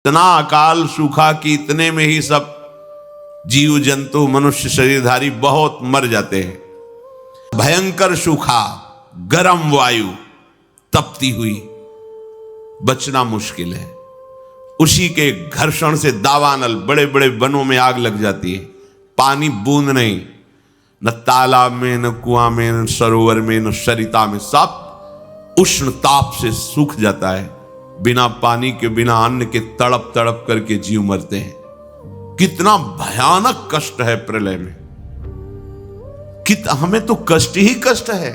इतना अकाल सूखा कि इतने में ही सब जीव जंतु मनुष्य शरीरधारी बहुत मर जाते हैं। भयंकर सूखा, गर्म वायु तपती हुई, बचना मुश्किल है। उसी के घर्षण से दावानल बड़े बड़े वनों में आग लग जाती है। पानी बूंद नहीं, न तालाब में, न कुआं में, न सरोवर में, न सरिता में, सब उष्ण ताप से सूख जाता है। बिना पानी के, बिना अन्न के तड़प तड़प करके जीव मरते हैं। कितना भयानक कष्ट है प्रलय में। हमें तो कष्ट ही कष्ट है।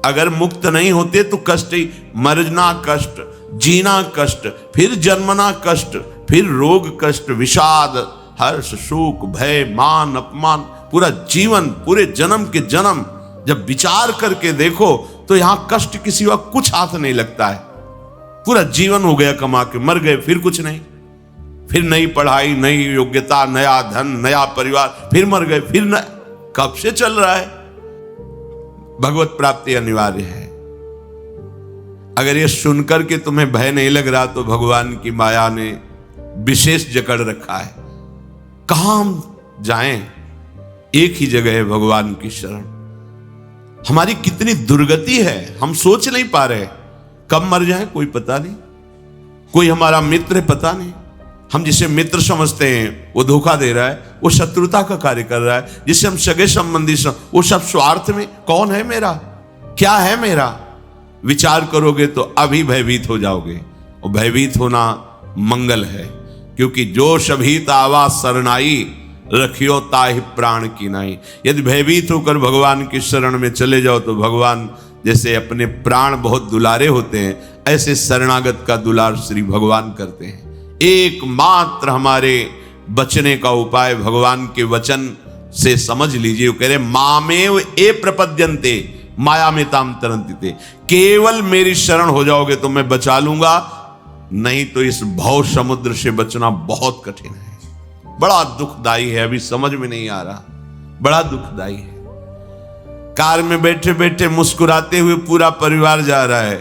अगर मुक्त नहीं होते तो कष्ट ही, मरना कष्ट, जीना कष्ट, फिर जन्मना कष्ट, फिर रोग कष्ट, विषाद, हर्ष, शोक, भय, मान, अपमान, पूरा जीवन, पूरे जन्म के जन्म जब विचार करके देखो तो यहां कष्ट के सिवा कुछ हाथ नहीं लगता है। पूरा जीवन हो गया कमा के, मर गए, फिर कुछ नहीं, फिर नई पढ़ाई, नई योग्यता, नया धन, नया परिवार, फिर मर गए, फिर न, कब से चल रहा है। भगवत प्राप्ति अनिवार्य है। अगर ये सुनकर के तुम्हें भय नहीं लग रहा तो भगवान की माया ने विशेष जकड़ रखा है। कहां हम जाएं? एक ही जगह है, भगवान की शरण। हमारी कितनी दुर्गति है, हम सोच नहीं पा रहे। कब मर जाए कोई पता नहीं। कोई हमारा मित्र है, पता नहीं। हम जिसे मित्र समझते हैं वो धोखा दे रहा है, वो शत्रुता का कार्य कर रहा है। जिसे हम सगे संबंधी वो सब स्वार्थ में। कौन है मेरा, क्या है मेरा? विचार करोगे तो अभी भयभीत हो जाओगे। और भयभीत होना मंगल है, क्योंकि जो शभीत आवा शरणाई, रखियो ताहि प्राण की नाई। यदि भयभीत होकर भगवान की शरण में चले जाओ तो भगवान जैसे अपने प्राण बहुत दुलारे होते हैं, ऐसे शरणागत का दुलार श्री भगवान करते हैं। एकमात्र हमारे बचने का उपाय भगवान के वचन से समझ लीजिए। वो कह रहे मामेव ए प्रपद्यन्ते माया में ताम तरन्ति। केवल मेरी शरण हो जाओगे तो मैं बचा लूंगा, नहीं तो इस भव समुद्र से बचना बहुत कठिन है। बड़ा दुखदाई है, अभी समझ में नहीं आ रहा, बड़ा दुखदाई है। कार में बैठे बैठे मुस्कुराते हुए पूरा परिवार जा रहा है,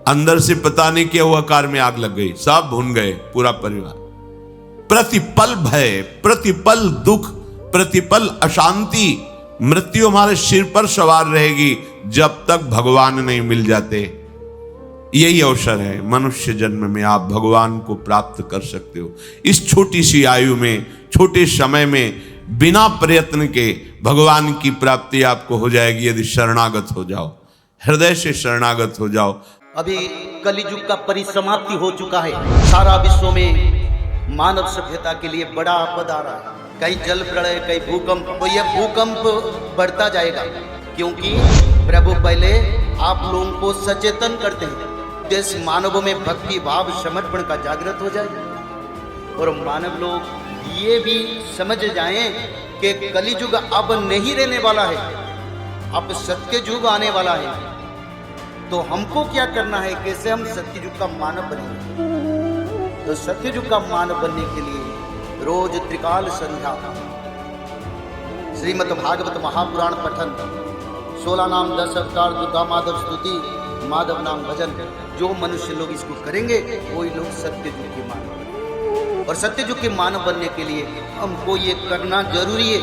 अंदर से पता नहीं क्या हुआ, कार में आग लग गई, सब भून गए पूरा परिवार। प्रतिपल भय, प्रतिपल दुख, प्रतिपल अशांति, मृत्यु हमारे सिर पर सवार रहेगी जब तक भगवान नहीं मिल जाते। यही अवसर है, मनुष्य जन्म में आप भगवान को प्राप्त कर सकते हो। इस छोटी सी आयु में, छोटे समय में, बिना प्रयत्न के भगवान की प्राप्ति आपको हो जाएगी यदि शरणागत हो जाओ, हृदय से शरणागत हो जाओ। अभी कलियुग का परिसमाप्ति हो चुका है। सारा विश्व में मानव सभ्यता के लिए बड़ा आपद आ रहा है। कहीं जल प्रलय, कहीं भूकंप। तो यह भूकंप बढ़ता जाएगा, क्योंकि प्रभु पहले आप लोगों को सचेतन करते हैं। देश मानव में भक्ति भाव समर्पण का जागृत हो जाए और मानव लोग ये भी समझ जाएं कि कलियुग अब नहीं रहने वाला है, अब सत्य युग आने वाला है। तो हमको क्या करना है, कैसे हम सत्य युग का मानव बनेंगे? तो सत्य युग का मानव बनने के लिए रोज त्रिकाल संध्या, श्रीमद् भागवत महापुराण पठन, 16 नाम 10 अवतार, दुर्गा माधव स्तुति, माधव नाम भजन, जो मनुष्य लोग इसको करेंगे वही लोग सत्य युग के मानव बनेंगे। और सत्य युग के मानव बनने के लिए हमको ये करना जरूरी है।